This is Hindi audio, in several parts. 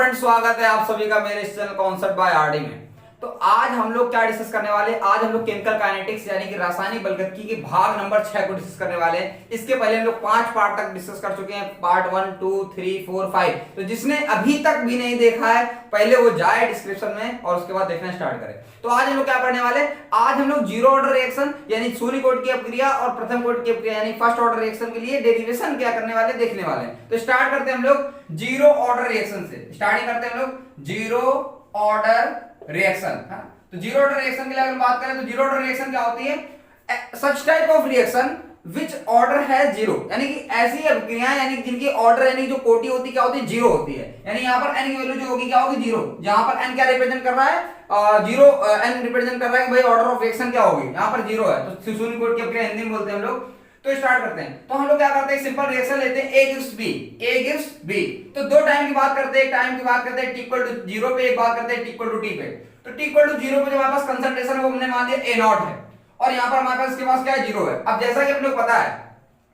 फ्रेंड्स, स्वागत है आप सभी का मेरे इस चैनल कॉन्सेप्ट बाय आरडी में। तो आज हम लोग क्या डिस्कस करने वाले हैं? आज हम लोग केमिकल काइनेटिक्स यानी कि रासायनिक बलगतिकी के भाग नंबर 6 को डिस्कस करने वाले हैं। इसके पहले हम लोग 5 पार्ट तक डिस्कस कर चुके हैं, पार्ट 1, 2, 3, 4, 5। तो जिसने अभी तक भी नहीं देखा है पहले वो जाए डिस्क्रिप्शन में और उसके बाद देखना स्टार्ट करे। तो आज हम लोग क्या पढ़ने वाले? आज हम लोग जीरो ऑर्डर रिएक्शन यानी शून्य कोटि की अपक्रिया और प्रथम कोटि की अपक्रिया यानी फर्स्ट ऑर्डर रिएक्शन के लिए डेरिवेशन क्या करने वाले देखने वाले हैं। तो स्टार्ट करते हैं हम लोग जीरो ऑर्डर रिएक्शन से। स्टार्टिंग करते हैं हम लोग जीरो ऑर्डर रिएक्शन। तो जीरो ऑर्डर रिएक्शन के लिए अगर बात करें तो जीरो ऑर्डर रिएक्शन क्या होती है? Such type of reaction which order है जीरो, यानी कि ऐसी अभिक्रियाएं यानी जिनकी ऑर्डर यानी जो कोटि होती क्या होती है? जीरो होती है। यानी यहाँ पर n की वैल्यू जो होगी क्या होगी? जीरो। जहां पर n क्या रिप्रेजेंट कर रहा है? जीरो। n रिप्रेजेंट कर रहा है कि भाई ऑर्डर ऑफ रिएक्शन क्या होगी? यहाँ पर जीरो है तो शून्य कोटि की अपक्रिया हिंदी में बोलते हैं हम लोग। तो स्टार्ट करते हैं। तो हम लोग क्या करते हैं? सिंपल रिएक्शन लेते हैं, A gives B, A gives B। तो दो टाइम की बात करते हैं, एक टाइम की बात करते हैं t इक्वल टू 0 पे, एक बात करते हैं t इक्वल टू t पे। तो t इक्वल टू 0 पे जो हमारे पास कंसंट्रेशन है वो हमने मान लिया A0 है और यहाँ पर हमारे पास इसके पास क्या है? 0 है। अब जैसा कि अपने को पता है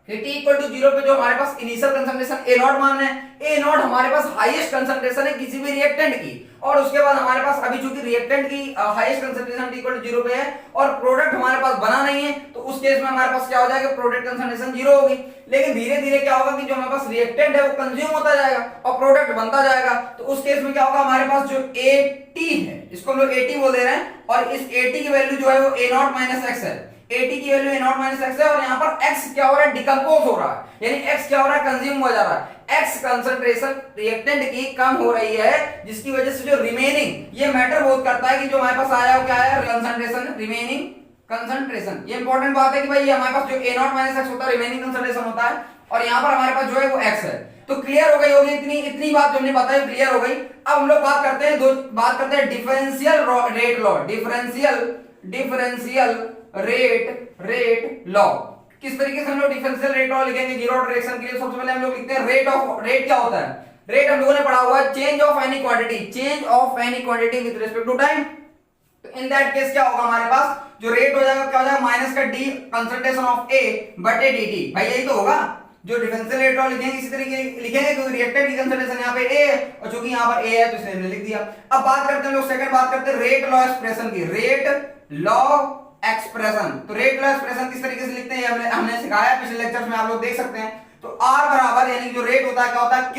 कि t इक्वल टू 0 पे जो हमारे पास इनिशियल कंसंट्रेशन A0 मान है, A0 हमारे पास हाईएस्ट कंसंट्रेशन है किसी भी रिएक्टेंट की। और उसके बाद हमारे पास अभी चूंकि रिएक्टेंट की highest concentration t equal to 0 पे है और प्रोडक्ट हमारे पास बना नहीं है, तो उस केस में हमारे पास क्या हो जाएगा? प्रोडक्ट कंसंट्रेशन 0 होगी। लेकिन धीरे धीरे क्या होगा कि जो हमारे पास रिएक्टेंट है वो कंज्यूम होता जाएगा और प्रोडक्ट बनता जाएगा। तो उस केस में क्या होगा? हमारे पास जो AT है इसको हम लोग AT बोल दे रहे हैं और इस AT की वैल्यू जो है वो A0 माइनस x है। AT की वैल्यू A0 माइनस x है और यहाँ पर x क्या हो रहा है? डिकम्पोज हो रहा है, यानी x क्या हो रहा है? कंज्यूम हो जा रहा है। x कंसंट्रेशन रिएक्टेंट की कम हो रही है जिसकी वजह से जो रिमेनिंग, ये मैटर बहुत करता है कि जो हमारे पास आया वो क्या है? Concentration, remaining concentration. ये इंपॉर्टेंट बात है कि भाई ये हमारे पास जो A0 माइनस x होता है रिमेनिंग कंसंट्रेशन होता है और यहाँ पर हमारे पास जो है वो x है। तो क्लियर हो गई होगी इतनी बात जो हमने बताई क्लियर हो गई। अब हम लोग बात करते हैं differential rate law, differential rate law. किस तरीके से हम लोग डिफरेंशियल रेट लॉ लिखेंगे जीरो ऑर्डर रिएक्शन के लिए? सबसे पहले हम लोग लिखते हैं रेट क्या होता है? रेट हम लोगों ने पढ़ा हुआ है change of any quantity with respect to time. तो इन दैट केस क्या होगा? हमारे पास जो रेट हो जाएगा क्या हो जाएगा? माइनस का डी कंसंट्रेशन ऑफ ए बटे dt। भाई यही तो होगा जो डिफरेंशियल रेट लॉ लिखेंगे, इसी तरीके लिखेंगे क्योंकि रिएक्टेंट की कंसंट्रेशन यहाँ पे a है और चूंकि यहाँ पर a है तो इसने हमने लिख दिया। अब बात करते हैं लोग सेकंड बात करते हैं रेट लॉ एक्सप्रेशन की। रेट लॉ एक्सप्रेशन, तो रेट लॉ एक्सप्रेशन किस तरीके से लिखते हैं हमने सिखाया पिछले लेक्चर्स में, आप लोग देख सकते हैं। तो R बराबर यानी जो रेट होता है क्या होता है? K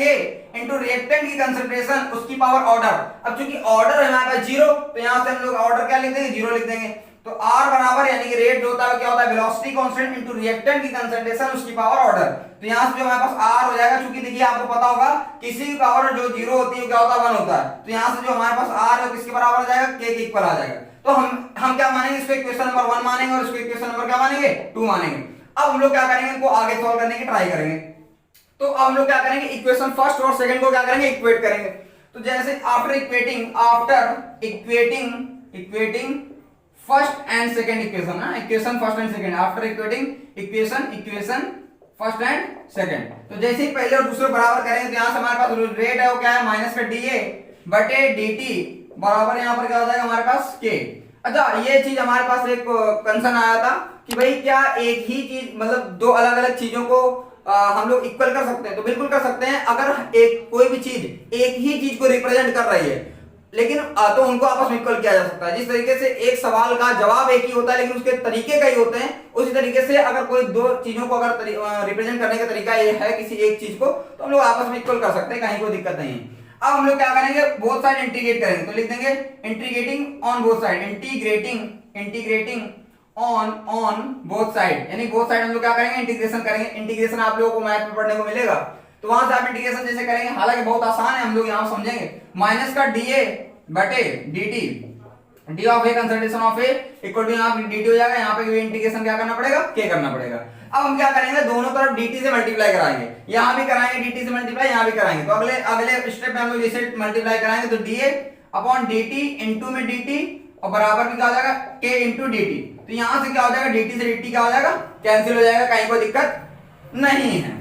इनटू रिएक्टेंट की कंसंट्रेशन उसकी पावर ऑर्डर। अब चूंकि ऑर्डर है हमारे पास 0 तो यहां से हम लोग ऑर्डर क्या लिख देंगे? 0 लिख देंगे। तो R बराबर यानी कि रेट जो होता है क्या होता है? वेलोसिटी कांस्टेंट इनटू रिएक्टेंट की कंसंट्रेशन उसकी पावर ऑर्डर। तो यहां से जो हमारे पास R हो जाएगा, चूंकि देखिए आपको पता होगा किसी भी पावर जो 0 होती है क्या होता है? 1 होता है। तो यहां से जो हमारे पास R है किसके बराबर आ जाएगा? K के इक्वल आ जाएगा। तो हम क्या मानेंगे? इसको इक्वेशन नंबर 1 मानेंगे और इसको इक्वेशन नंबर क्या मानेंगे? 2 मानेंगे। अब हम लोग क्या करेंगे? इनको आगे सॉल्व करने की ट्राई करेंगे। तो अब हम लोग क्या करेंगे? इक्वेशन फर्स्ट और सेकंड को क्या करेंगे? इक्वेट करेंगे। तो जैसे after equating first and second equation ना, equation first and second, after equating equation first and second. तो जैसे ही पहले और दूसरे बराबर करेंगे तो यहां से हमारे पास रेट है वो क्या है? माइनस का dA बटे dt बराबर यहां पर क्या हो जाएगा हमारे पास? K। अच्छा, ये चीज हमारे पास एक कंसर्न आया था कि भाई क्या एक ही चीज मतलब दो अलग अलग चीजों को हम लोग इक्वल कर सकते हैं? तो बिल्कुल कर सकते हैं। अगर एक कोई भी चीज एक ही चीज को रिप्रेजेंट कर रही है लेकिन तो उनको आपस में इक्वल किया जा सकता है। जिस तरीके से एक सवाल का जवाब एक ही होता है लेकिन उसके तरीके कई होते हैं, उसी तरीके से अगर कोई दो चीजों को अगर रिप्रेजेंट करने का तरीका ये है किसी एक चीज को, तो हम लोग आपस में इक्वल कर सकते हैं, कहीं कोई दिक्कत नहीं है। अब हम लोग क्या करेंगे? बोथ साइड इंटीग्रेट करेंगे। तो लिख देंगे integrating on both side, integrating on both side, यानी बोथ साइड हम लोग क्या करेंगे? इंटीग्रेशन करेंगे। इंटीग्रेशन आप लोगों को मैथ में पढ़ने को मिलेगा, तो वहां से आप इंटीग्रेशन जैसे करेंगे, हालांकि बहुत आसान है, हम लोग यहां समझेंगे। माइनस का dA बटे dt, d of a concentration of a equal to यहां पे dt हो जाएगा, यहां पे इंटीग्रेशन क्या करना पड़ेगा? K करना पड़ेगा। अब हम क्या करेंगे? दोनों तरफ dt से मल्टीप्लाई कराएंगे, यहां भी कराएंगे dt से मल्टीप्लाई, यहां भी कराएंगे। तो अगले स्टेप में हम लोग जैसे मल्टीप्लाई कराएंगे तो dA अपॉन dt इनटू में dt और बराबर भी क्या हो जाएगा? K into dt। तो यहां से क्या हो जाएगा? dt से dt क्या हो जाएगा? कैंसिल हो जाएगा, कहीं कोई दिक्कत नहीं है।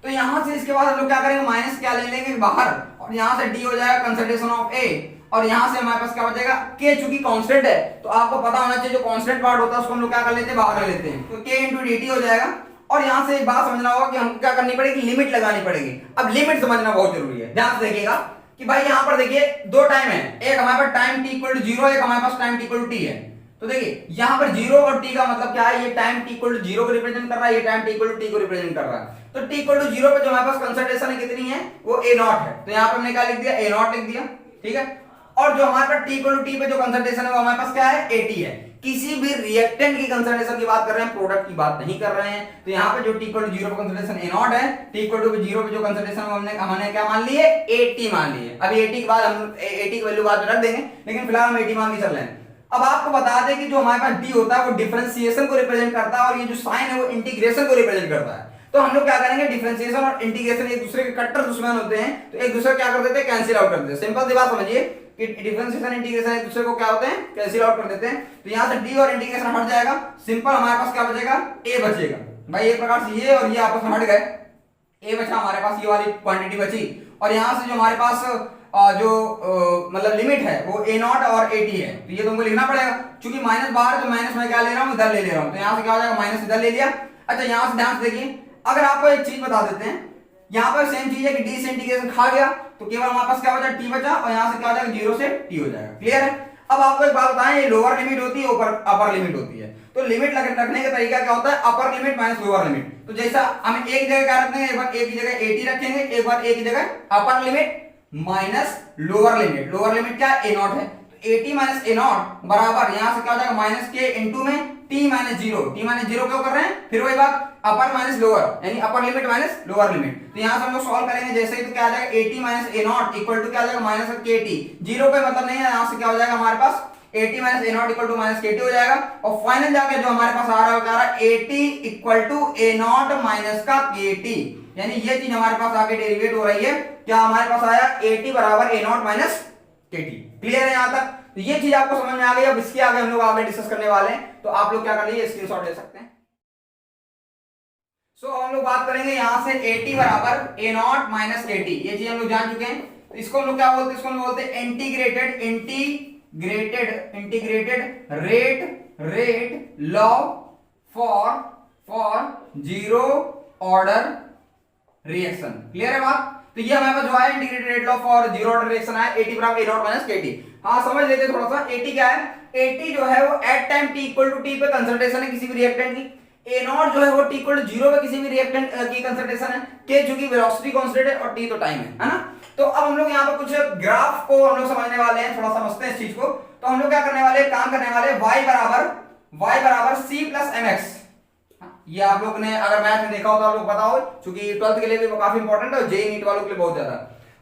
तो यहां से इसके बाद हम लोग क्या करेंगे? माइनस क्या ले लेंगे बाहर और यहां से d हो जाएगा कंसंट्रेशन ऑफ a और यहां से हमारे पास क्या हो जाएगा? k, चूंकि कांस्टेंट है तो आपको पता होना चाहिए जो कांस्टेंट पार्ट होता है उसको हम लोग क्या कर लेते हैं? बाहर कर लेते हैं। तो k इनटू dt हो जाएगा। और यहां से एक बात समझना होगा कि हमको क्या करनी पड़ेगी? लिमिट लगानी पड़ेगी। अब लिमिट समझना बहुत जरूरी है, ध्यान से देखिएगा। कि भाई यहाँ पर देखिए दो टाइम है, एक हमारे पास time t equal to zero, एक हमारे पास time t equal to t है। तो देखिए यहाँ पर जीरो और टी का मतलब क्या है, ये time t equal to zero को रिप्रेजेंट कर रहा है, ये time t equal to t को रिप्रेजेंट कर रहा है। तो टी इक्वल टू जीरो पे जो हमारे पास कंसंट्रेशन है कितनी है, वो ए नॉट है। तो यहाँ पे हमने क्या लिख दिया, ए नॉट लिख दिया, ठीक है। और जो हमारे पास टी इक्वल टू टी पे जो कंसंट्रेशन है वो हमारे पास क्या है, एटी है। किसी भी रिएक्टेंट की कंसंट्रेशन की बात कर रहे हैं, प्रोडक्ट की बात नहीं कर रहे हैं। तो यहाँ पे जो टी इक्वल टू जीरो पे कंसंट्रेशन ए नॉट है, टी इक्वल टू जीरो पे जो कंसंट्रेशन हमने क्या मान ली है, 80 मान ली है। अभी 80 के बाद हम 80 की वैल्यू बाद में रख देंगे, लेकिन फिलहाल हम 80 मान के चल रहे हैं। अब आपको बता दें कि जो हमारे पास डी होता है वो डिफरेंशिएशन को रिप्रेजेंट करता है, और ये जो साइन है वो इंटीग्रेशन को रिप्रेजेंट करता है। तो हम लोग क्या करेंगे, डिफरेंशिएशन और इंटीग्रेशन एक दूसरे के कट्टर दुश्मन होते हैं, तो एक दूसरे क्या कर देते हैं, कैंसिल आउट कर देते हैं। सिंपल सी बात समझिए कि डिफरेंशिएशन इंटीग्रेशन एक दूसरे को क्या होते हैं, कैंसिल आउट कर देते हैं। तो यहां से डी और इंटीग्रेशन हट जाएगा, सिंपल हमारे पास क्या बचेगा, ए बचेगा। भाई एक प्रकार से ये और ये आपस में हट गए, ए बचा हमारे पास, ये वाली क्वांटिटी बची। और यहां से जो हमारे पास मतलब लिमिट है वो ए नॉट और ए टी है, तो ये तुमको लिखना पड़ेगा। क्योंकि माइनस बाहर, तो माइनस में क्या ले रहा हूं, इधर ले रहा हूं, तो यहां से क्या हो जाएगा, माइनस इधर ले लिया। अच्छा यहां से ध्यान से देखिए, अगर आपको एक चीज बता देते हैं, यहाँ पर सेम चीज है कि डी से इंटीग्रेशन खा गया, तो केवल हमारे पास क्या बचा, टी बचा, और यहाँ से क्या हो जाएगा, जीरो से टी हो जाएगा। क्लियर है। अब आपको एक बात बताएं, ये लोअर लिमिट होती है, ऊपर अपर लिमिट होती है। तो लिमिट रखने का तरीका क्या होता है, upper limit minus lower limit. तो जैसा हम एक जगह क्या रखेंगे, एक बार एक की जगह 80 रखेंगे, एक बार एक की जगह upper limit minus lower limit. Lower limit क्या है, ए नॉट है, तो 80 माइनस ए नॉट बराबर यहां से क्या हो जाएगा, माइनस के इंटू में T minus zero. T minus zero क्यों कर रहे हैं, फिर वही बात, अपर माइनस लोअर, यानी upper limit minus lower limit. तो यहां से हम लोग सॉल्व करेंगे जैसे ही, तो क्या आ जाएगा, 80 minus a naught equal to क्या आ जाएगा, माइनस के टी। जीरो का मतलब नहीं है, यहां से क्या हो जाएगा हमारे पास, 80 minus a naught equal to minus k t हो जाएगा। और फाइनल जाके जो हमारे पास आ रहा है वो क्या आ रहा है, 80 equal to a naught minus का के टी, यानी ये चीज हमारे पास आके डेरिवेट हो रही है। क्या हमारे पास आया, 80 बराबर ए naught minus k T. Clear है यहां तक, तो ये चीज आपको समझ में आ गई। अब इसके आगे हम लोग आगे डिस्कस करने वाले हैं, तो आप लोग क्या कर लीजिए, स्क्रीनशॉट ले सकते हैं। सो हम लोग बात करेंगे यहां से 80 बराबर ए नॉट माइनस के टी, ये चीज हम लोग जान चुके हैं। तो इसको हम लोग क्या बोलते हैं, इसको हम लोग बोलते हैं integrated rate law for zero order reaction. Clear है बात। तो ये हमारे पास जो है integrated rate law for zero order reaction है, 80 बराबर ए नॉट माइनस के टी। हाँ समझ लेते हैं थोड़ा सा। 80 क्या है, 80 जो है वो at time t equal to t पे कंसंट्रेशन है किसी भी रिएक्टेंट की। ए नॉट जो है वो टी इक्वल टू जीरो पे किसी भी रिएक्टेंट की कंसंट्रेशन है। के चूंकि वेलोसिटी कांस्टेंट है और टी तो टाइम है ना। तो अब हम लोग यहाँ पर कुछ ग्राफ को हम लोग समझने वाले हैं, थोड़ा समझते हैं इस चीज को। तो हम लोग क्या करने वाले हैं, काम करने वाले हैं, y बराबर c प्लस mx। ये आप लोग ने अगर मैथ में देखा हो तो आप लोग बताओ, क्योंकि 12th के लिए भी काफी इंपॉर्टेंट है और जेईई नीट वालों के लिए बहुत ज्यादा।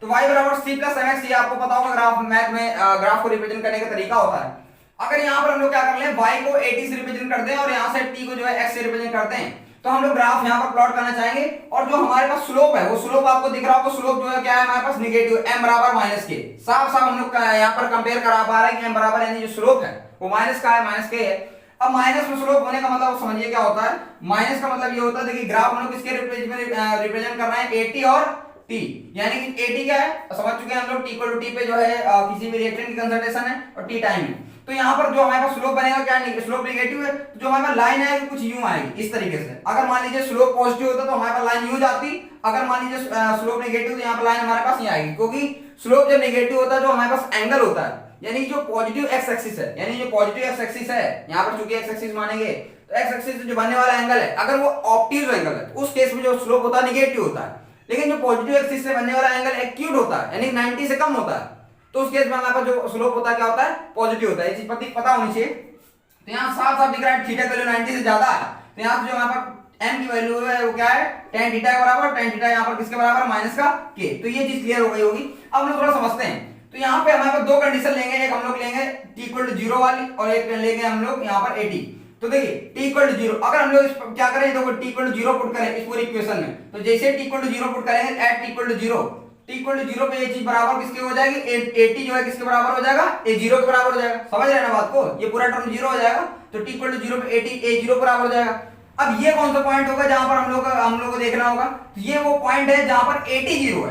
तो y बराबर c प्लस mx, ये आपको पता होगा, ग्राफ मैथ में ग्राफ को रिप्रेजेंट करने का तरीका होता है। अगर यहाँ पर हम लोग क्या कर लें, y को 80 से रिप्रेजेंट करते हैं और यहाँ से t को जो है x से रिप्रेजेंट करते हैं, तो हम लोग ग्राफ यहाँ पर प्लॉट करना चाहेंगे। और जो हमारे पास स्लोप है, वो स्लोप आपको दिख रहा होगा, स्लोप जो है क्या है हमारे पास, नेगेटिव, m बराबर माइनस के। साफ साफ हम लोग यहाँ पर कंपेयर करा पा रहे हैं कि m बराबर यानी जो स्लोप है वो माइनस का है, माइनस के है। अब माइनस में स्लोप होने का मतलब समझिए क्या होता है, माइनस का मतलब ये होता है, देखिए ग्राफ हम लोग किसके रिप्रेजेंट कर रहे हैं, 80 और t, यानी कि 80 क्या है समझ चुके हैं हम लोग, t इक्वल टू t पे जो है किसी भी रिएक्टेंट की कंसंट्रेशन है और t टाइम है। तो यहाँ पर जो हमारे पास स्लोप बनेगा क्या है, स्लोप नेगेटिव है, तो जो हमारे पास लाइन आएगी कुछ यूं आएगी इस तरीके से। अगर मान लीजिए स्लोप पॉजिटिव होता तो हमारे पास लाइन यूं जाती, अगर मान लीजिए स्लोप नेगेटिव तो यहाँ पर लाइन हमारे पास नहीं आएगी, क्योंकि स्लोप जब नेगेटिव होता है जो हमारे पास एंगल होता है, यानी जो पॉजिटिव एक्स एक्सिस है, यानी जो पॉजिटिव एक्स एक्सिस है, यहाँ पर चूंकि एक्स एक्सिस मानेंगे तो एक्स एक्सिस से जो बनने वाला एंगल है, अगर वो ऑब्ट्यूज एंगल है तो उस केस में जो स्लोप होता है नेगेटिव होता है। लेकिन जो पॉजिटिव एक्सिस से बनने वाला एंगल एक्यूट होता है, यानी 90 से कम होता है, तो उस केस में हमारे पास जो स्लोप होता है क्या होता है, पॉजिटिव होता है। ये चीज पता होनी चाहिए। तो यहाँ साफ साफ दिख रहा है थीटा की वैल्यू 90 से ज्यादा है, तो यहाँ से जो हमारे पास m की वैल्यू है वो क्या है, tan थीटा के बराबर, tan थीटा यहाँ पर किसके बराबर, माइनस का k। तो ये चीज क्लियर हो गई होगी। अब हम लोग थोड़ा समझते हैं। तो यहाँ पे हमारे पास दो कंडीशन लेंगे, एक हम लोग लेंगे t इक्वल टू 0 वाली और एक लेंगे हम लोग यहाँ पर 80। तो देखिए t इक्वल टू 0, अगर हम लोग क्या करें, देखो t इक्वल टू 0 पुट करें इस पूरी इक्वेशन में, तो जैसे t इक्वल टू 0 पुट करेंगे at t equal to 0, t equal to 0 पे ये चीज बराबर किसके हो जाएगी, 80 जो है किसके बराबर हो जाएगा, a 0 के बराबर हो जाएगा। समझ रहे हैं ना बात को, ये पूरा टर्म 0 हो जाएगा, तो t इक्वल टू 0 पे 80 a 0 बराबर हो जाएगा। अब ये कौन सा पॉइंट होगा जहां पर हम लोग को देखना होगा, तो ये वो पॉइंट है जहां पर 80 0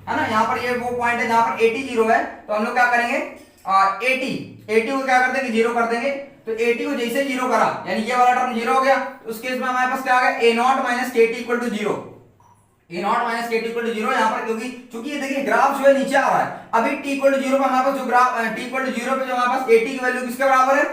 है ना, यहाँ पर ये वो पॉइंट है जहां पर 80 0 है। तो हम लोग क्या करेंगे, 80 को क्या कर देंगे, 0 कर देंगे। तो 80 को जैसे 0 करा, यानी ये वाला टर्म 0 हो गया, तो उस केस में हमारे पास क्या आ गया, a naught minus k t equal to 0। A naught minus k t equal to zero यहाँ पर, क्योंकि चूंकि ये देखिए ग्राफ जो है नीचे आ रहा है, अभी टी इक्वल टू जीरो पे हमारे पास जो graph t equal to zero पे जो हमारे पास ए टी की वैल्यू किसके बराबर है,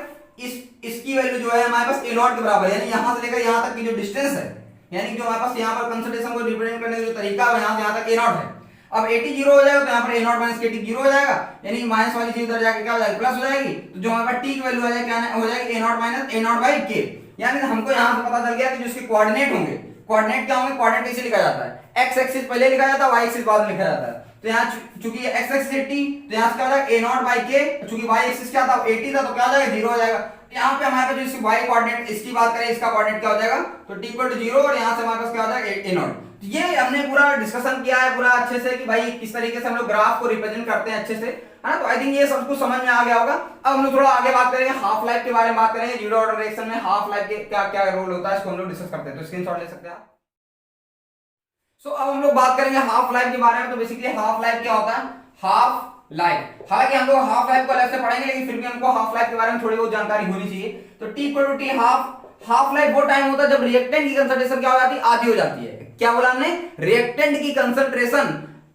इसकी वैल्यू जो है हमारे पास ए नॉट के बराबर है, यानी यहां से लेकर यहां तक की जो डिस्टेंस है, यानी जो हमारे पास यहाँ पर कंसंट्रेशन को रिप्रेजेंट करने का जो तरीका है यहाँ से यहाँ तक ए नॉट है। अब ए टी जीरो हो जाएगा तो यहाँ पर ए naught minus k T zero हो जाएगा, यानी माइनस वाली चीज उधर जाके क्या हो जाएगी, प्लस हो जाएगी, तो जो हमारे पास टी की वैल्यू आ जाएगी क्या हो जाएगी, a naught minus a naught by k. यानी हमको यहाँ से पता चल गया कि जो इसके कोऑर्डिनेट होंगे, कोऑर्डिनेट क्या होंगे, कोऑर्डिनेट कैसे लिखा जाता है, एक्स एक्सिस पहले लिखा जाता है, वाई एक्सिस बाद में लिखा जाता है। तो यहाँ चूंकि एक्स एक्सिस है टी, तो यहाँ से क्या हो जाएगा ए नॉट बाई के, चूंकि वाई एक्सिस क्या था, 80 था, तो क्या हो जाएगा, जीरो हो जाएगा। यहाँ पे हमारे पास जो इसकी y कोऑर्डिनेट इसकी बात करें, इसका कोऑर्डिनेट क्या हो जाएगा, तो t इक्वल टू 0 और यहाँ से हमारे पास क्या हो जाएगा a नॉट। तो ये हमने पूरा डिस्कशन किया है पूरा अच्छे से कि भाई किस तरीके से हम लोग ग्राफ को रिप्रेजेंट करते हैं अच्छे से, है ना। तो आई थिंक ये सब कुछ समझ में आ गया होगा। अब हम लोग थोड़ा आगे बात करेंगे, हाफ लाइफ के बारे में बात करेंगे, जीरो ऑर्डर रिएक्शन में हाफ लाइफ के क्या क्या रोल होता है, इसको हम लोग डिस्कस करते हैं। तो स्क्रीनशॉट ले सकते हैं आप। सो अब हम लोग बात करेंगे हाफ लाइफ के बारे में। तो बेसिकली हाफ लाइफ क्या होता है, हाफ लाइफ, हालांकि हम लोग हाफ लाइफ को अलग से पढ़ेंगे, लेकिन फिर भी हमको हाफ लाइफ के बारे में थोड़ी बहुत जानकारी होनी चाहिए। तो t equal to t half life वो टाइम होता है जब रिएक्टेंट की कंसंट्रेशन क्या हो जाती है, आधी हो जाती है। क्या बोला हमने, रिएक्टेंट की concentration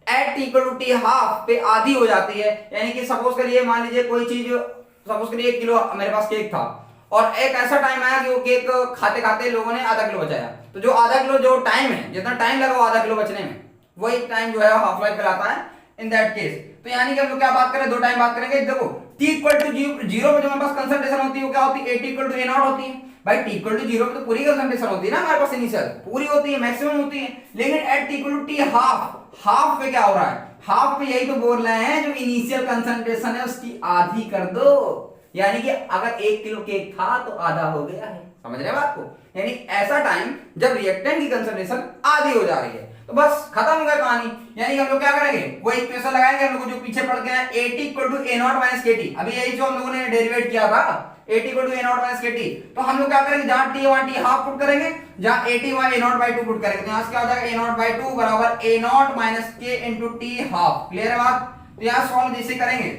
at t equal to t half पे आधी हो जाती है। यानी कि सपोज करिए, मान लीजिए कोई चीज, सपोज करिए 1 किलो मेरे पास केक था, और एक ऐसा टाइम आया कि वो केक खाते खाते लोगों ने आधा किलो बचाया। तो जो आधा किलो जो टाइम है, जितना टाइम लगा वो आधा किलो बचने में, वही टाइम जो है हाफ लाइफ कहलाता है इन दैट केस। तो यानी कि हम लोग क्या बात करें, दो टाइम बात करेंगे। देखो t इक्वल टू जीरो पे जो हमारे पास कंसंट्रेशन होती है वो क्या होती है, a t equal to a naught होती है। भाई t इक्वल टू जीरो पे तो पूरी कंसंट्रेशन होती है ना हमारे पास, इनिशियल पूरी होती है, मैक्सिमम होती है। लेकिन at t equal to t half पे क्या हो रहा है, हाफ पे यही तो बोल रहे हैं, जो इनिशियल कंसंट्रेशन है उसकी आधी कर दो। यानी कि अगर 1 किलो केक था तो आधा हो गया है, समझ रहे हैं बात को। यानी ऐसा टाइम जब रिएक्टेंट की कंसंट्रेशन आधी हो जा रही है, तो बस खत्म हो गया कहानी। यानी कि हम लोग क्या करेंगे, वो इक्वेशन लगाएंगे हम लोग जो पीछे पढ़ के हैं, a t equal to a naught minus k t. अभी यही जो हम लोगों ने डेरिवेट किया था, a t equal to a naught minus k t. तो हम लोग क्या करेंगे, जहां t वहां t हाफ पुट करेंगे, जहां a t वहां a नॉट बाई 2 पुट करेंगे। तो यहां से क्या हो जाएगा, a नॉट बाई 2 बराबर a naught minus k into t half. Clear है बात। तो यहां सॉल्व जैसे करेंगे,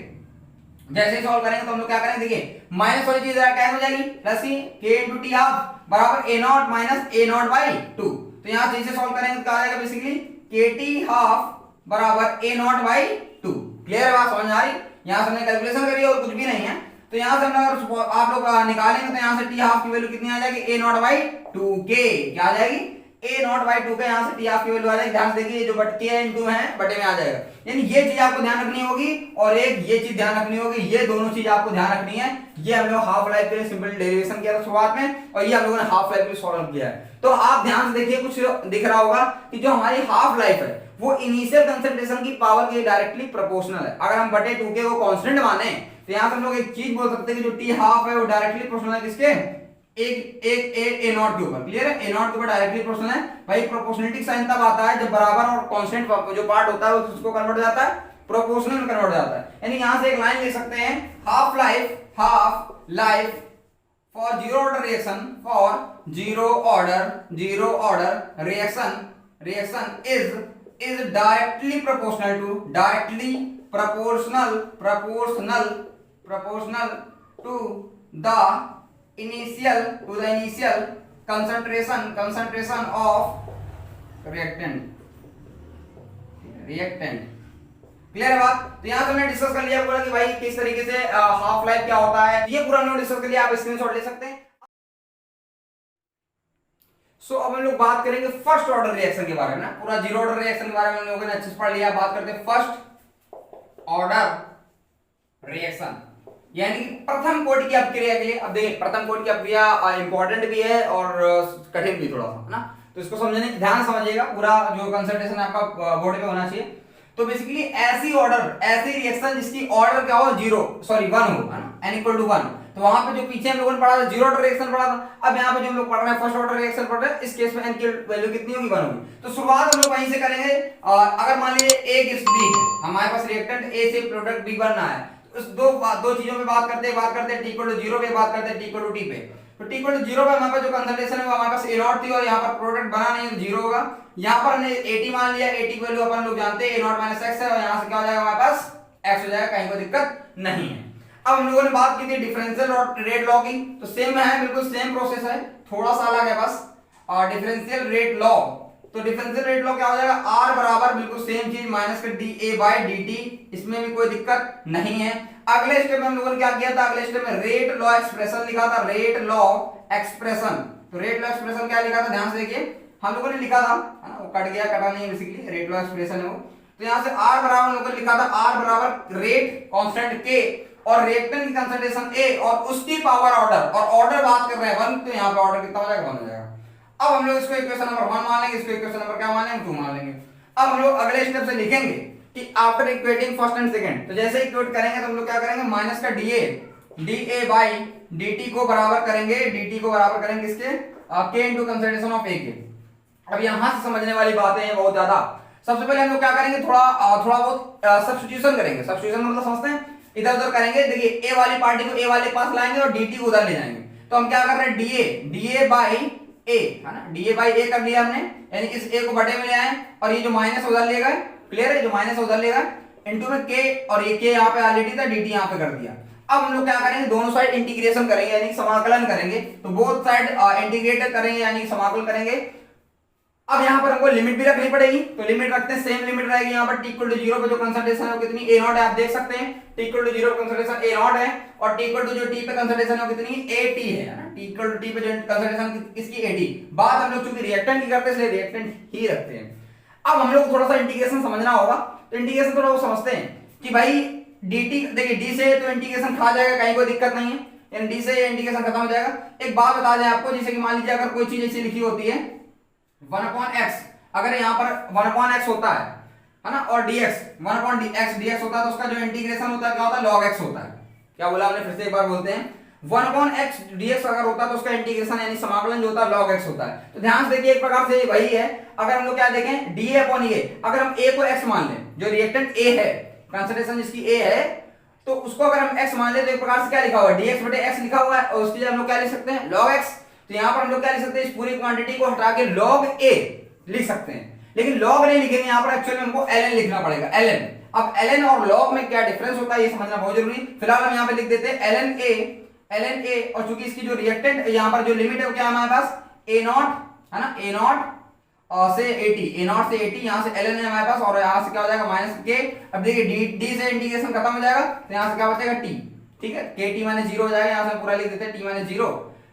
जैसे सॉल्व करेंगे तो हम लोग क्या करेंगे, देखिए माइनस वाली चीज कैंसिल हो जाएगी, plus k into t half बराबर a naught minus a not by 2। तो यहां जैसे सॉल्व करेंगे तो क्या आ जाएगा, बेसिकली kt हाफ बराबर a नॉट बाई 2। क्लियर है बात, समझ में आ रही। यहां से हमने कैलकुलेशन करी और कुछ भी नहीं है। तो यहां से हम अगर आप लोग निकालेंगे तो यहां से t हाफ की वैल्यू कितनी आ जाएगी, a नॉट बाई 2k। क्या आ जाएगी, a नॉट बाई 2 का यहां से t हाफ की वैल्यू आ जाएगी। ध्यान से देखिए, जो बट k इनटू है बटे में आ जाएगा। यानी ये चीज आपको ध्यान रखनी होगी, और एक ये चीज ध्यान रखनी होगी, ये दोनों चीज आपको ध्यान रखनी है। ये हम लोग हाफ लाइफ के लिए सिंपल डेरिवेशन किया था शुरुआत में, और ये हम लोगों ने हाफ लाइफ के लिए सॉल्व किया है। तो आप ध्यान से देखिए, कुछ दिख रहा होगा कि जो हमारी हाफ लाइफ है वो इनिशियल कंसंट्रेशन की पावर के डायरेक्टली प्रोपोर्शनल है। अगर हम बटे 2k को कांस्टेंट माने तो यहां से हम लोग एक चीज बोल सकते हैं कि जो t हाफ है वो डायरेक्टली प्रोपोर्शनल है किसके, एक a नॉट के ऊपर। क्लियर है, a नॉट के ऊपर डायरेक्टली प्रोपोर्शनल है। भाई प्रोपोर्शनलिटी साइन तब आता है जब बराबर और कांस्टेंट जो पार्ट होता है उसको कन्वर्ट हो जाता है प्रोपोर्शनल में, कन्वर्ट हो जाता है। यानी यहां से एक लाइन लिख सकते हैं, half life for zero order reaction, for zero order reaction is directly proportional to the initial concentration of reactant। Clear है बात। तो यहां से हमने डिस्कस कर लिया पूरा कि भाई किस तरीके से हाफ लाइफ क्या होता है, ये पूरा हमने डिस्कस कर लिया। आप स्क्रीनशॉट ले सकते हैं। सो अब हम लोग बात करेंगे फर्स्ट ऑर्डर रिएक्शन के बारे में ना, पूरा जीरो ऑर्डर रिएक्शन के बारे में हम लोगों ने अच्छे से पढ़ लिया। बात करते हैं फर्स्ट ऑर्डर रिएक्शन, यानी कि प्रथम कोटि की अपक्रिया के लिए। अब देखिए प्रथम कोटि की अपक्रिया इंपॉर्टेंट भी है और कठिन भी थोड़ा सा, है ना। तो इसको समझने ध्यान समझिएगा, पूरा जो कंसंट्रेशन आपका बोर्ड पे होना चाहिए। तो बेसिकली ऐसी रिएक्शन जिसकी ऑर्डर क्या हो, 1 हो, है ना, n इक्वल टू 1। तो वहां पे जो पीछे हम लोगों ने पढ़ा था जीरो ऑर्डर रिएक्शन पढ़ा था। अब यहाँ पे जो हम लोग पढ़ रहे हैं फर्स्ट ऑर्डर रिएक्शन पढ़ रहे हैं, इस केस में n की वैल्यू कितनी होगी, 1 होगी। तो शुरुआत हम लोग वहीं से करेंगे। अगर मान लीजिए A गिव्स B है, हमारे पास रिएक्टेंट A से प्रोडक्ट B बनना है, तो इस दो चीजों में बात करते हैं t इक्वल टू 0 पे, बात करते हैं t इक्वल टू t पे। तो t इक्वल टू 0 पे हमारे पास जो कंसंट्रेशन है वो हमारे पास a नॉट थी, और यहाँ पर प्रोडक्ट बना नहीं है तो 0 होगा। यहाँ पर हमने at मान लिया, at की वैल्यू अपन लोग जानते हैं a नॉट माइनस x है, और यहाँ से क्या हो जाएगा हमारे पास x हो जाएगा, कहीं कोई दिक्कत नहीं है। अब हम लोगों ने बात की थी डिफरेंशियल रेट लॉ की, तो सेम है, बिल्कुल सेम प्रोसेस है, थोड़ा सा अलग है बस। और डिफरेंशियल रेट लॉ तो डिफरेंशियल रेट लॉ क्या हो जाएगा, आर बराबर बिल्कुल सेम चीज माइनस का D A by D T, इसमें भी कोई दिक्कत नहीं है। अगले स्टेप में हम लोगों ने क्या किया था, अगले स्टेप में रेट लॉ एक्सप्रेशन लिखा था, रेट लॉ एक्सप्रेशन। तो रेट लॉ एक्सप्रेशन क्या लिखा था, ध्यान से देखिए, हम लोगों ने लिखा था, है ना, वो कट गया, कटा नहीं है बेसिकली, रेट लॉ एक्सप्रेशन है वो। तो यहां से आर बराबर हम लोगों ने लिखा था, आर बराबर रेट कांस्टेंट के और रिएक्टेंट की कंसंट्रेशन ए और उसकी पावर ऑर्डर, और ऑर्डर बात कर रहे हैं 1, तो यहां पे ऑर्डर कितना हो जाएगा, 1 हो जाएगा। अब हम लोग इसको इक्वेशन नंबर 1 मान लेंगे, इसको इक्वेशन नंबर क्या मान लेंगे, 2 मान लेंगे। अब हम लोग अगले स्टेप से लिखेंगे कि after equating first and second, तो जैसे इक्वेट करेंगे तो हम लोग क्या करेंगे, माइनस का डीए बाई dt को बराबर करेंगे, dt को बराबर करेंगे इसके k into concentration of a के। अब यहां से समझने वाली बातें हैं बहुत ज्यादा। सबसे पहले हम लोग क्या करेंगे, थोड़ा बहुत सब्स्टिट्यूशन करेंगे। सब्स्टिट्यूशन मतलब समझते हैं, इधर उधर करेंगे। देखिए a वाली पार्टी को a वाले पास लाएंगे और dt को उधर ले जाएंगे। तो हम क्या कर रहे हैं, डीए बाई a, है ना, डीए बाई a कर लिया हमने, यानी इस a को बटे में ले आए और ये जो माइनस उधर ले गए, क्लियर है, जो माइनस उधर ले गए इनटू में k, और ये k यहाँ पे ऑलरेडी था, dt यहाँ पे कर दिया। अब हम लोग क्या करेंगे, दोनों साइड इंटीग्रेशन करेंगे, यानी समाकलन करेंगे। तो बोथ साइड इंटीग्रेट करेंगे, यानी समाकलन करेंगे। अब यहाँ पर हमको लिमिट भी रखनी पड़ेगी, तो लिमिट रखते हैं, सेम लिमिट रहेगी यहाँ पर, t इक्वल टू 0 पे जो कंसंट्रेशन है वो कितनी a नॉट है, आप देख सकते हैं, t इक्वल टू 0 पे कंसंट्रेशन a नॉट है, और t इक्वल टू जो t पे कंसंट्रेशन है वो कितनी at है ना, t इक्वल टू t पे जो कंसंट्रेशन किसकी, at। बात हम लोग चूंकि रिएक्टेंट की करते हैं इसलिए रिएक्टेंट ही रखते हैं। अब हम लोग थोड़ा सा इंटीग्रेशन समझना होगा, तो इंटीग्रेशन थोड़ा वो समझते हैं कि भाई dt, देखिए d से तो इंटीग्रेशन खा जाएगा, कहीं कोई दिक्कत नहीं है, यानी d से इंटीग्रेशन खत्म हो जाएगा। एक बात बता दें आपको, जैसे कि मान लीजिए अगर कोई चीज ऐसी लिखी होती है 1/x, अगर यहाँ पर 1/x होता है ना, और dx 1/dx होता है, तो उसका जो इंटीग्रेशन होता है क्या होता है, log x होता है। क्या बोला हमने, फिर से एक बार बोलते हैं, 1/x dx अगर होता है तो उसका इंटीग्रेशन यानी समाकलन जो होता है log x होता है। तो ध्यान से देखिए, एक प्रकार से वही है। अगर हम लोग क्या देखें, dA/a, अगर हम a को x मान लें, जो रिएक्टेंट a है, कंसंट्रेशन जिसकी a है, तो उसको अगर हम x मान ले तो एक प्रकार से क्या लिखा हुआ है, dx/x लिखा हुआ है, और उसकी जगह हम लोग क्या लिख सकते हैं, log x। तो यहाँ पर हम लोग क्या लिख सकते हैं, इस पूरी क्वांटिटी को हटा के log a लिख सकते हैं, लेकिन log नहीं लिखेंगे, यहाँ पर एक्चुअली हमको ln लिखना पड़ेगा, ln। अब ln और log में क्या डिफरेंस होता है ये समझना बहुत जरूरी। फिलहाल हम यहाँ पे लिख देते हैं ln a, और चूंकि इसकी जो रिएक्टेंट यहाँ पर जो लिमिट है वो क्या है हमारे पास, a नॉट, है ना, a नॉट से 80, a नॉट से 80, यहाँ से ln है हमारे पास, और यहाँ से क्या हो जाएगा माइनस के। अब देखिए d से इंटीग्रेशन खत्म हो जाएगा, तो यहाँ से क्या बचेगा t, ठीक है, kt माइनस 0 हो जाएगा, यहाँ से पूरा लिख देते हैं t माइनस 0,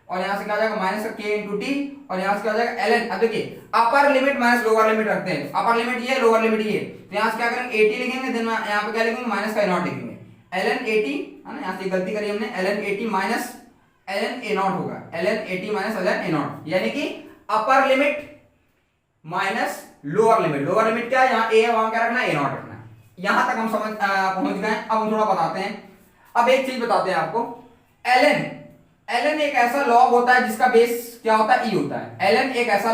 और यहाँ से क्या हो जाएगा माइनस का k इंटू टी, और यहाँ से क्या हो जाएगा ln। अब देखिए upper limit minus lower limit रखते हैं, अपर लिमिट ये, लोअर लिमिट ये, तो यहाँ से क्या करेंगे 80 लिखेंगे, देन यहाँ पे क्या लिखेंगे माइनस का a नॉट लिखेंगे, ln 80, है ना, यहाँ से गलती करी हमने, ln 80 minus ln a not होगा, ln 80 minus ln a not, यानी कि upper limit minus lower limit. Lower limit क्या है, यहाँ a है, वहां क्या रखना है, a नॉट रखना है। यहां तक हम समझ पहुंच गए। अब हम थोड़ा बताते हैं, अब एक चीज बताते हैं आपको, ln एक ऐसा लॉग होता है जिसका बेस क्या होता है, e होता है। ln एक ऐसा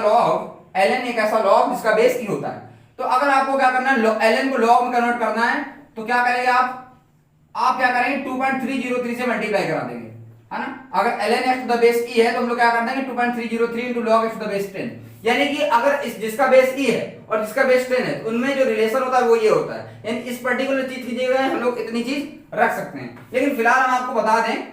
लॉग जिसका बेस e होता है। तो अगर आपको क्या करना है, ln को लॉग में कन्वर्ट करना है, तो क्या करेंगे आप क्या करेंगे 2.303 से मल्टीप्लाई करा देंगे, है ना। अगर ln x to the base e है तो हम लोग क्या कर देंगे 2.303 into log x to the base 10, यानी कि अगर जिसका बेस e है और जिसका बेस 10 है तो उनमें जो रिलेशन होता है वो ये होता है, यानी इस पर्टिकुलर चीज की जगह हम लोग इतनी चीज रख सकते हैं। लेकिन फिलहाल हम आपको बता दें,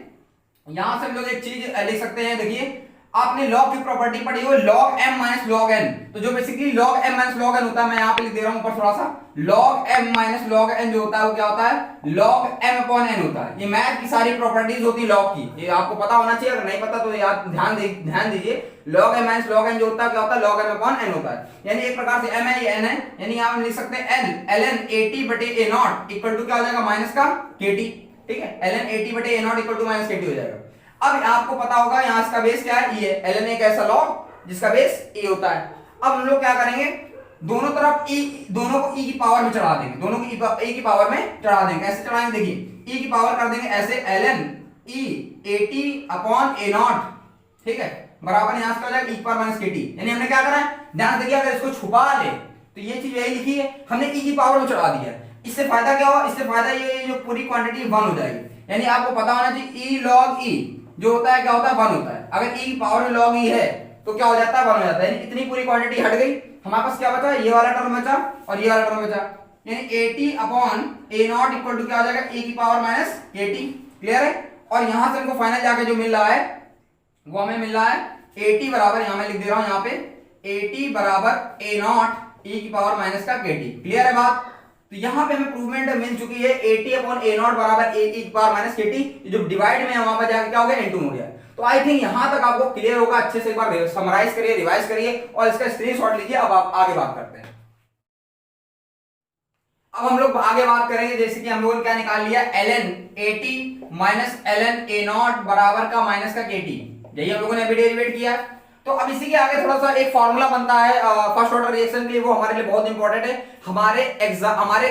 यहां से हम लोग एक चीज लिख सकते हैं, देखिए आपने log की प्रॉपर्टी पढ़ी हो, log m minus log n, तो जो basically log m minus log n होता है, मैं यहाँ पे लिख दे रहा हूं ऊपर थोड़ा सा, log m minus log n जो होता है वो क्या होता है, log m अपॉन n होता है। ये मैथ की सारी प्रॉपर्टीज होती है लॉग की, ये आपको पता होना चाहिए, अगर नहीं पता तो याद ध्यान दीजिए। log m minus log n जो होता है क्या होता है, log m अपॉन n होता है, यानी एक प्रकार से m है ये n है, यानी यहाँ हम लिख सकते हैं ln 80 बटे a नॉट इक्वल टू क्या हो जाएगा माइनस का kt, ठीक है, ln 80 बटे a naught equal to minus kt हो जाएगा। अब आपको पता होगा यहाँ इसका बेस क्या है, e है, ln एक ऐसा लॉग जिसका बेस e होता है। अब हम लोग क्या करेंगे, दोनों तरफ दोनों को e की पावर में चढ़ा देंगे, दोनों को e की पावर में चढ़ा देंगे। ऐसे चढ़ाएंगे, देखिए e की पावर कर देंगे ऐसे, ln e 80 upon a not, ठीक है, बराबर यहाँ से हो जाएगा e पावर माइनस kt। यानी हमने क्या करा है, ध्यान देखिए, अगर इसको छुपा ले तो ये चीज यही लिखी है, हमने e की पावर में चढ़ा दिया। इससे फायदा क्या हुआ, इससे फायदा ये जो पूरी क्वांटिटी 1 हो जाएगी, यानी आपको पता होना चाहिए e log e जो होता है क्या होता है 1 होता है। अगर e की पावर में log e है तो क्या हो जाता है 1 हो जाता है, यानी इतनी पूरी क्वांटिटी हट गई, हमारे पास क्या बचा, ये वाला टर्म बचा और ये वाला टर्म बचा, यानी 80 upon a naught equal to क्या हो जाएगा e की पावर माइनस kt, क्लियर है। और यहां से हमको फाइनल जाके जो मिल रहा है वो हमें मिल रहा है 80 बराबर, यहां मैं लिख दे रहा हूं यहाँ पे ए टी बराबर ए नॉट ई की पावर माइनस का के टी। क्लियर है बात? तो यहां पे हमें प्रूवमेंट मिल चुकी है A T upon A not बराबर ए की पावर माइनस के टी। जो डिवाइड में है वहां पर जाकर क्या हो गया, इनटू हो गया। तो आई थिंक यहां तक आपको क्लियर होगा। अच्छे से एक बार समराइज करिए, रिवाइज करिए और इसका स्क्रीनशॉट लीजिए। अब आप आगे बात करते हैं। अब हम लोग आगे बात करेंगे, जैसे कि हम लोगों ने क्या निकाल लिया, ln at minus ln a naught बराबर का माइनस का kt। यही हम लोगों ने अभी डेरिवेट किया। तो अब इसी के आगे थोड़ा सा एक फॉर्मूला बनता है फर्स्ट ऑर्डर रिएक्शन के लिए, वो हमारे लिए बहुत इंपॉर्टेंट है। हमारे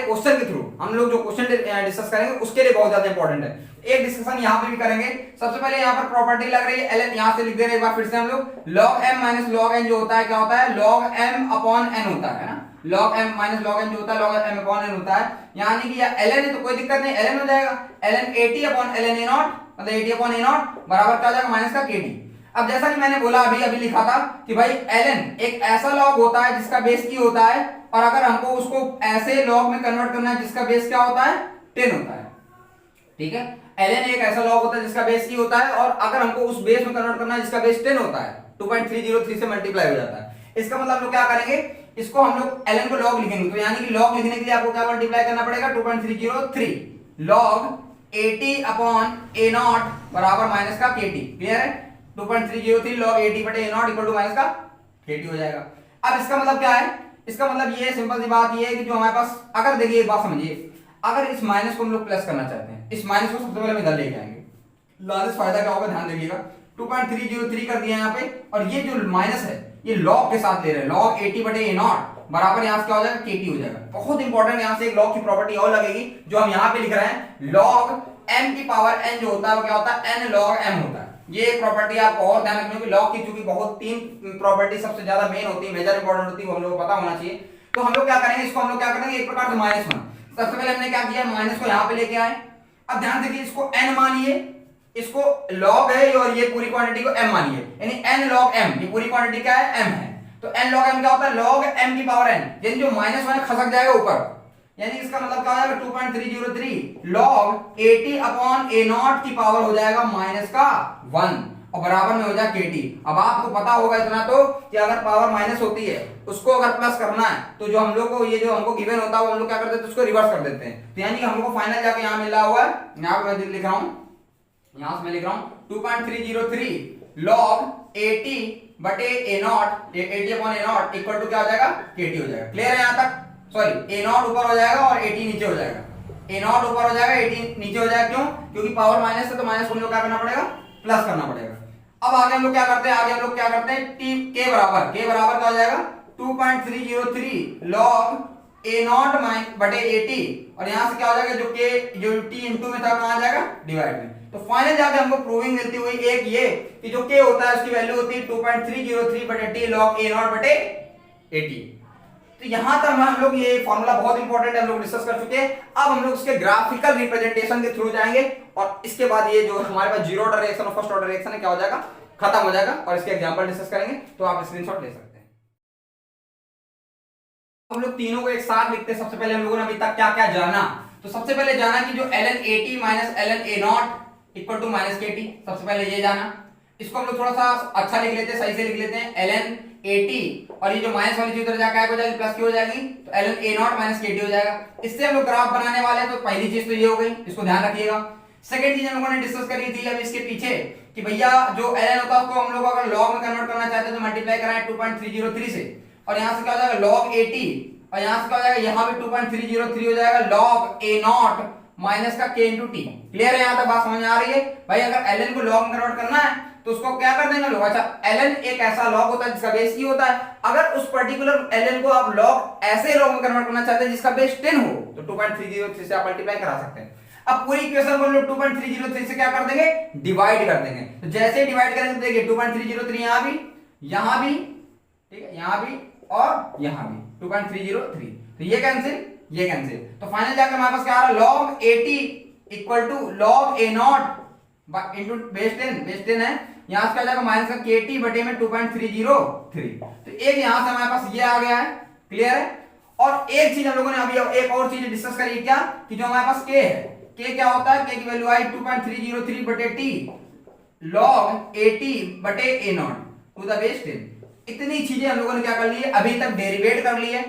क्वेश्चन के थ्रू हम लोग जो क्वेश्चन डिस्कस करेंगे उसके लिए बहुत ज्यादा इंपॉर्टेंट है। एक डिस्कशन यहाँ पे भी करेंगे। सबसे पहले यहाँ पर प्रॉपर्टी लग रही है ln, यहाँ से लिख दे रहे हैं एक बार फिर से हम लोग। log m minus log n जो होता है क्या होता है, log m अपॉन n होता है ना। log m minus log n जो होता है log m अपॉन n होता है। यानी कि ln है तो कोई दिक्कत नहीं, ln हो जाएगा। ln at upon ln a not मतलब at अपॉन a नॉट बराबर क्या हो जाएगा, माइनस का kt। अब जैसा कि मैंने बोला अभी लिखा था कि भाई ln एक ऐसा log होता है जिसका बेस की होता है, और अगर हमको उसको ऐसे log में कन्वर्ट करना है जिसका बेस क्या होता है, 10 होता है। ठीक है, ln एक ऐसा log होता है जिसका बेस की होता है, और अगर हमको उस बेस में कन्वर्ट करना है जिसका बेस 10 होता है, 2.303 से मल्टीप्लाई हो जाता है। इसका मतलब हम लोग क्या करेंगे, इसको हम लोग ln को log लिखेंगे। तो यानी कि log लिखने के लिए आपको क्या मल्टीप्लाई करना पड़ेगा, 2.303 log at upon a naught बराबर माइनस का kt। क्लियर है? 2.303 log at बटे a naught equal to minus का kt हो जाएगा। अब इसका मतलब क्या है, इसका मतलब ये सिंपल सी बात ये है कि जो हमारे पास, अगर देखिए एक बात समझिए, अगर इस माइनस को हम लोग प्लस करना चाहते हैं, इस माइनस को सबसे पहले हम इधर लेके आएंगे। लाजिस फायदा क्या होगा, ध्यान देखिएगा। 2.303 कर दिया यहाँ पे, और ये जो माइनस है ये log के साथ ले रहे हैं, log at बटे a नॉट बराबर यहाँ से क्या हो जाएगा, kt हो जाएगा। बहुत इंपॉर्टेंट, यहाँ से एक log की प्रॉपर्टी और लगेगी जो हम यहाँ पे लिख रहे हैं। log m की पावर n जो होता है वो क्या होता है, n log m होता है। ये एक प्रॉपर्टी आपको और ध्यान रखनी होगी। log की चूंकि बहुत 3 प्रॉपर्टी सबसे ज्यादा मेन होती है, मेजर इंपॉर्टेंट होती है, वो हम लोग को पता होना चाहिए। तो हम लोग क्या करेंगे, इसको हम लोग क्या करेंगे, एक प्रकार से -1। सबसे पहले हमने क्या किया, माइनस को यहाँ पे लेके आए। अब ध्यान देखिए, इसको n मानिए, इसको log है और ये पूरी क्वांटिटी को m मानिए, यानी n log m, ये पूरी क्वांटिटी क्या है, m है। तो n log m क्या होता है, log m की पावर n, यानी जो -1 खसक जाएगा ऊपर, यानी इसका मतलब क्या हो जाएगा, 2.303 log at upon a not की पावर हो जाएगा माइनस का 1 और बराबर में हो जाएगा kt। अब आपको पता होगा इतना तो कि अगर पावर माइनस होती है उसको अगर प्लस करना है तो जो हम लोग को ये जो हमको गिवन होता है वो हम लोग क्या करते हैं, उसको रिवर्स कर देते हैं। तो यानी कि हम लोग को फाइनल जाके यहाँ मिल रहा हुआ है, यहाँ पे मैं लिख रहा हूँ, यहाँ से मैं लिख रहा हूँ 2.303 log at बटे a naught, at upon a naught equal to क्या हो जाएगा, kt हो जाएगा। क्लियर है यहाँ तक? सॉरी, a नॉट ऊपर हो जाएगा और at नीचे हो जाएगा। a नॉट ऊपर हो जाएगा, at नीचे हो जाएगा। क्यों? क्योंकि पावर माइनस है तो माइनस को हम लोग क्या करना पड़ेगा, प्लस करना पड़ेगा। अब आगे हम लोग क्या करते हैं, आगे हम लोग क्या करते हैं, t k बराबर क्या हो जाएगा, 2.303 log a नॉट बटे at, और यहाँ से क्या हो जाएगा, जो k जो t इनटू में था कहाँ आ जाएगा, डिवाइड में। तो फाइनल जाके हमको प्रूविंग मिलती हुई एक ये कि जो k होता है उसकी वैल्यू होती है 2.303 बटे t log a नॉट बटे at। तो यहां तक हम लोग ये फॉर्मूला बहुत इंपॉर्टेंट है, हम लोग डिस्कस कर चुके हैं। अब हम लोग इसके ग्राफिकल रिप्रेजेंटेशन के थ्रू जाएंगे, और इसके बाद ये जो हमारे पास जीरो ऑर्डर रिएक्शन और फर्स्ट ऑर्डर रिएक्शन है क्या हो जाएगा, खत्म हो जाएगा, और इसके एग्जांपल डिस्कस करेंगे। तो आप स्क्रीनशॉट ले सकते हैं। हम लोग तीनों को एक साथ लिखते हैं। सबसे पहले हम लोगों ने अभी तक क्या क्या जाना, तो सबसे पहले जाना कि जो ln at minus ln a naught equal to minus kt, सबसे पहले ये जाना। इसको हम लोग थोड़ा सा अच्छा लिख लेते हैं, सही से लिख लेते हैं, ln at, और ये जो माइनस वाली चीज उधर जाकर हो जाएगी, प्लस की हो जाएगी, तो ln a naught minus kt हो जाएगा। इससे हम लोग ग्राफ बनाने वाले हैं। तो पहली चीज तो ये हो गई, इसको ध्यान रखिएगा। सेकंड चीज हम लोगों ने डिस्कस करी थी अब इसके पीछे कि भैया जो ln होता है उसको हम लोग अगर log में कन्वर्ट करना चाहते हैं तो मल्टीप्लाई कराएं 2.303 से, और यहाँ से क्या हो जाएगा log at, और यहाँ से क्या हो जाएगा, यहाँ पे 2.303 हो जाएगा log a नॉट माइनस का k इंटू टी। क्लियर है? यहाँ तक बात समझ में आ रही है भाई? अगर ln को log में कन्वर्ट करना है तो उसको क्या कर देंगे लोग, अच्छा ln एक ऐसा log होता है जिसका बेस की होता है। अगर उस पर्टिकुलर ln को आप log ऐसे log में कन्वर्ट करना चाहते हैं जिसका बेस 10 हो तो 2.303 से आप मल्टीप्लाई करा सकते हैं। अब पूरी इक्वेशन को हम लोग 2.303 से क्या कर देंगे, डिवाइड कर देंगे। तो जैसे डिवाइड करेंगे तो देखिए 2.303 यहाँ भी, ठीक है, यहाँ भी और यहाँ भी 2.303, तो ये कैंसिल, ये कैंसिल। तो फाइनल जाकर हमारे पास क्या आ रहा है, log at equal to log a naught into base 10 है, यहाँ से क्या जाएगा माइनस का kt बटे में 2.303। तो एक यहाँ से हमारे पास ये आ गया है। क्लियर है? और एक चीज हम लोगों ने अभी एक और चीज डिस्कस करी, क्या कि जो हमारे पास k है, k क्या होता है, k की वैल्यू आई 2.303 बटे t log at बटे a naught to the base 10। इतनी चीजें हम लोगों ने क्या कर ली है, अभी तक डेरिवेट कर ली है।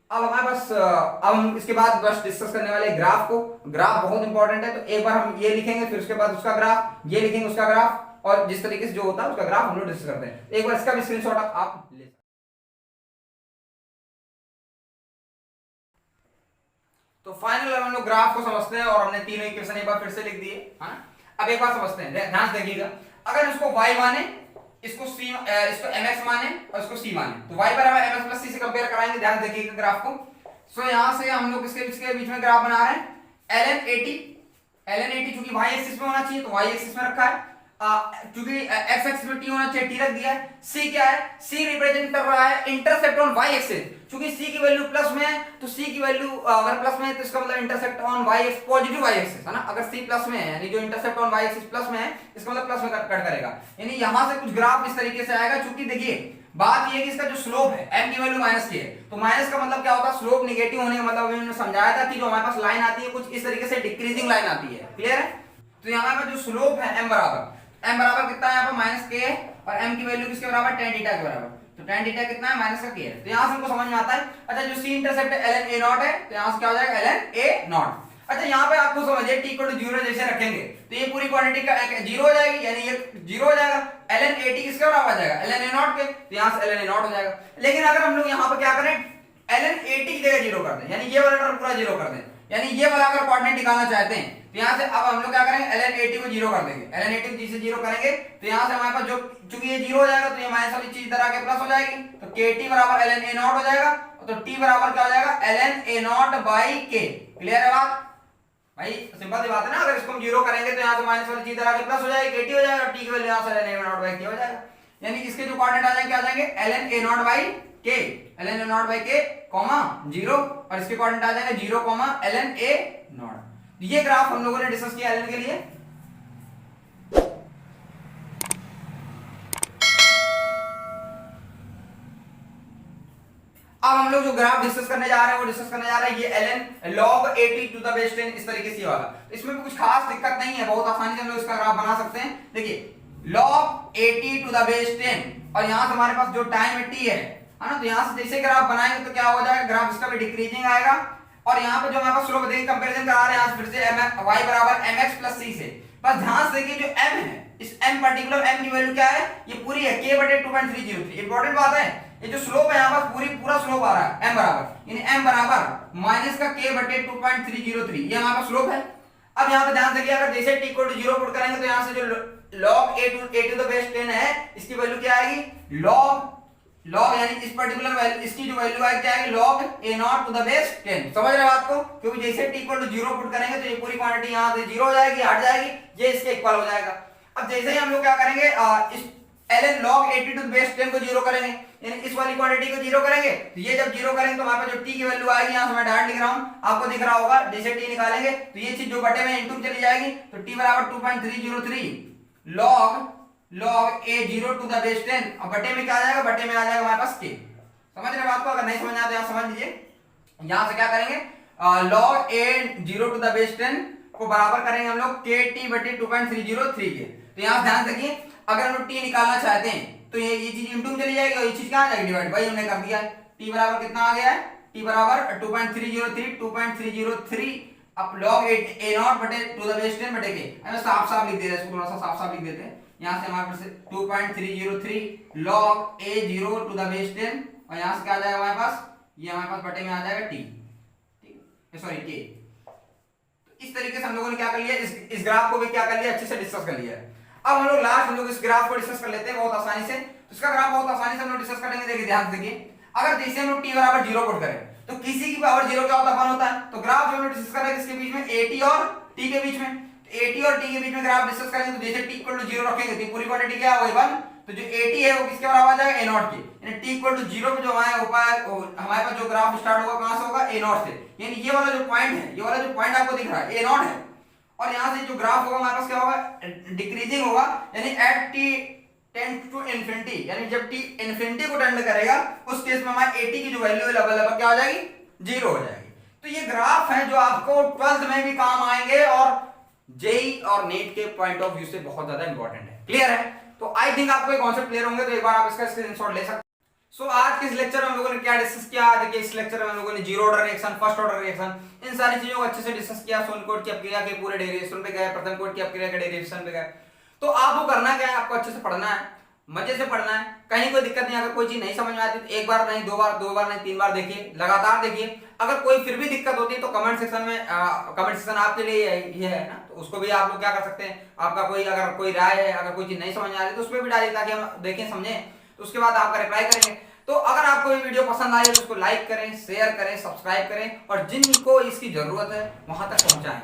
अब हमारे पास अब हम इसके बाद बस डिस्कस करने वाले ग्राफ को। ग्राफ बहुत इंपॉर्टेंट है, तो एक बार हम ये लिखेंगे, फिर उसके बाद उसका ग्राफ, ये लिखेंगे उसका ग्राफ, और जिस तरीके से जो होता है उसका ग्राफ हम लोग डिस्कस करते हैं। एक बार इसका भी स्क्रीनशॉट आप ले। तो फाइनल हम लोग ग्राफ को समझते हैं, और हमने तीनों इक्वेशन एक बार फिर से लिख दिए, है ना। अब एक बार समझते हैं, ध्यान से देखिएगा। अगर इसको y माने, इसको c, इसको mx माने और इसको c माने, तो y बराबर mx प्लस c से कंपेयर कराएंगे। ध्यान से देखिएगा ग्राफ को। सो यहां से हम लोग इसके बीच में ग्राफ बना रहे हैं। ln 80 चूंकि y एक्सिस में होना चाहिए तो y एक्सिस में रखा है, क्योंकि x एक्सिस में t होना चाहिए t रख दिया है। c क्या है, c रिप्रेजेंट कर रहा है इंटरसेप्ट ऑन y एक्सिस, क्योंकि c की वैल्यू प्लस में है तो c की वैल्यू अगर प्लस में है तो इसका मतलब intercept on y axis, positive y axis, है ना। अगर c प्लस में है यानी जो intercept on y axis plus में है, इसका मतलब प्लस में कट करेगा। यानी यहां से कुछ ग्राफ इस तरीके से आएगा। चूंकि देखिए बात ये है कि इसका जो स्लोप है m की वैल्यू माइनस की है, तो माइनस का मतलब क्या होता है, स्लोप नेगेटिव होने का मतलब मैंने समझाया था कि जो हमारे पास लाइन आती है कुछ इस तरीके से डिक्रीजिंग लाइन आती है। क्लियर है। तो यहाँ पर जो स्लोप है m बराबर कितना है, यहाँ पर माइनस के, और m की वैल्यू किसके बराबर, tan थीटा के बराबर। तो tan थीटा कितना है, माइनस का k है। तो यहाँ से हमको समझ में आता है। अच्छा जो c इंटरसेप्ट है ln a नॉट है, तो यहाँ से क्या हो जाएगा, ln a नॉट। अच्छा यहाँ पे आपको समझिए t इक्वल टू 0 जैसे रखेंगे तो ये पूरी क्वांटिटी का 0 हो जाएगी, यानी ये 0 हो जाएगा। ln a t किसके बराबर आ जाएगा, ln a नॉट के, तो यहाँ से ln a नॉट हो जाएगा। लेकिन अगर हम लोग यहाँ पे क्या करें, ln a t की जगह 0 कर दें, यानी ये वाला टर्म पूरा 0 कर दें, यानी ये वाला अगर कोऑर्डिनेट निकालना चाहते हैं तो यहाँ से अब हम लोग क्या करेंगे, ln 80 को 0 कर देंगे। ln 80 को जिसे 0 करेंगे तो यहाँ से हमारे पास जो, चूंकि ये 0 हो जाएगा तो ये माइनस वाली चीज इधर आके प्लस हो जाएगी, तो kt बराबर ln a नॉट हो जाएगा। तो t बराबर क्या हो जाएगा, ln a not by k। Clear है बात भाई, सिंपल सी बात है ना। अगर इसको हम 0 करेंगे तो यहाँ से माइनस वाली चीज इधर आके प्लस हो जाएगी, kt हो जाएगा, और t की वैल्यू यहाँ से ln a not by k हो जाएगा। यानी इसके जो कोऑर्डिनेट आ जाएंगे क्या आ जाएंगे, ln a not by k, ln a not by k comma 0, और इसके कोऑर्डिनेट आ जाएंगे 0 कॉमा ln a नॉट। ये ग्राफ हम लोगों ने डिस्कस किया ln के लिए। अब हम लोग जो ग्राफ डिस्कस करने जा रहे हैं वो डिस्कस करने जा रहे हैं ये ln log 80 to the base 10, इस तरीके से वाला। इसमें भी कुछ खास दिक्कत नहीं है, बहुत आसानी से हम लोग इसका ग्राफ बना सकते हैं। देखिए log 80 टू द बेस 10, और यहां से हमारे पास जो टाइम है t है ना, तो यहां से जैसे ग्राफ बनाएंगे तो क्या हो जाएगा, ग्राफ इसका भी डिक्रीजिंग आएगा। और यहां पे जो हमारे पास स्लोप देखिए कंपैरिजन करा रहे हैं आज फिर से y बराबर mx प्लस c से। बस ध्यान से देखिए जो m है, इस m पर्टिकुलर m की वैल्यू क्या है, ये पूरी है k बटे 2.303। इंपॉर्टेंट बात है, ये जो स्लोप है यहाँ पर पूरा स्लोप आ रहा है m बराबर, यानी m बराबर माइनस का k बटे 2.303, ये हमारा स्लोप है। अब यहाँ पे ध्यान से अगर जैसे t इक्वल टू 0 पुट करेंगे तो यहाँ से जो log a to the base 10 है, इसकी वैल्यू क्या आएगी, log यानी इस पर्टिकुलर वैल्यू, इसकी जो वैल्यू आएगी क्या आएगी, log a naught to the base 10। समझ रहे बात को, क्योंकि जैसे t इक्वल टू 0 पुट करेंगे तो ये पूरी क्वांटिटी यहाँ से 0 हो जाएगी, हट जाएगी, ये इसके इक्वल हो जाएगा। अब जैसे ही हम लोग क्या करेंगे, इस ln log 80 to the base 10 को 0 करेंगे, यानी इस वाली क्वांटिटी को 0 करेंगे, तो ये जब 0 करेंगे तो हमारे पास जो t की वैल्यू आएगी, यहाँ से मैं डायरेक्ट लिख रहा हूँ, आपको दिख रहा होगा, जैसे t निकालेंगे तो ये चीज जो बटे में इनटू चली जाएगी, तो t बराबर 2.303 log a 0 to the base 10, और बटे में क्या आ जाएगा, बटे में आ जाएगा हमारे पास k। समझ रहे बात को, अगर नहीं समझ आता यहाँ समझ लीजिए। यहाँ से क्या करेंगे, log a 0 to the base 10 को बराबर करेंगे हम लोग kt बटे 2.303 के। तो यहाँ ध्यान रखिए, अगर हम लोग t निकालना चाहते हैं तो ये चीज इनटू में चली जाएगी, और ये चीज कहाँ आ जाएगी, डिवाइड बाई, हमने कर दिया है। t बराबर कितना आ गया है, t बराबर 2.303 अब log a नॉट बटे टू द बेस 10 बटे के, हमें साफ साफ लिख दे रहे हैं, थोड़ा सा साफ साफ लिख देते हैं। यहाँ से हमारे पास 2.303 log a 0 to the base 10, और यहाँ से क्या आ जाएगा हमारे पास, ये हमारे पास बटे में आ जाएगा t, ठीक, सॉरी k। तो इस तरीके से हम लोगों ने क्या कर लिया, इस ग्राफ को भी क्या कर लिया, अच्छे से डिस्कस कर लिया है। अब हम लोग लास्ट हम लोग इस ग्राफ को डिस्कस कर लेते हैं बहुत आसानी से। तो इसका ग्राफ बहुत आसानी से हम लोग डिस्कस करेंगे। देखिए ध्यान से देखिए, अगर जैसे हम लोग t बराबर 0 पुट करें तो किसी की पावर 0 क्या होता है, 1 होता है। तो ग्राफ जो हम लोग डिस्कस कर रहे हैं किसके बीच में, at और t के बीच में। तो at और t के बीच में ग्राफ डिस्कस करेंगे तो जैसे t इक्वल टू 0 रखेंगे तो पूरी क्वांटिटी क्या होगी 1, तो जो at है वो किसके बराबर आ जाएगा, a नॉट के। यानी t इक्वल टू 0 पे जो हमारे पास जो ग्राफ स्टार्ट होगा कहां से होगा, a नॉट से। यानी ये वाला जो पॉइंट है, ये वाला जो पॉइंट आपको दिख रहा है a नॉट है, और यहां से जो ग्राफ होगा हमारे पास क्या होगा, डिक्रीजिंग होगा, यानी at t tend to infinity, यानी जब t इन्फिनिटी को टेंड करेगा उस केस में हमारे at की जो वैल्यू है लगभग क्या हो जाएगी, 0 हो जाएगी। तो ये ग्राफ है जो आपको 12th में भी काम आएंगे और जेई और नीट के पॉइंट ऑफ व्यू से बहुत ज्यादा इंपॉर्टेंट है। क्लियर है। तो आई थिंक आपको ये कॉन्सेप्ट क्लियर होंगे, तो एक बार आप इसका स्क्रीनशॉट ले सकते हैं। सो आज के इस लेक्चर में हम लोगों ने क्या डिस्कस किया? देखिए इस लेक्चर में हम लोगों ने zero order reaction, first order reaction, इन सारी चीजों को अच्छे से डिस्कस किया। सोन कोड की अपक्रिया के पूरे डेरिवेशन पे गए, प्रथम कोड की अपक्रिया के डेरिवेशन पे गए। तो आपको करना क्या है? आपको अच्छे से पढ़ना है, मजे से पढ़ना है, कहीं कोई दिक्कत नहीं। अगर कोई चीज नहीं समझ में आती तो एक बार नहीं, दो बार नहीं, 3 बार देखिए, लगातार देखिए। अगर कोई फिर भी दिक्कत होती है तो कमेंट सेक्शन में, कमेंट सेक्शन आपके लिए ये है ना, तो उसको भी आप लोग क्या कर सकते हैं, आपका कोई अगर कोई राय है, अगर कोई चीज नहीं समझ में आ रही तो उसमें भी डालिए, ताकि हम देखें, समझें, तो उसके बाद आपका रिप्लाई करेंगे। तो अगर आपको ये वीडियो पसंद आई तो उसको लाइक करें, शेयर करें, सब्सक्राइब करें, और जिनको इसकी जरूरत है वहां तक पहुंचाएं।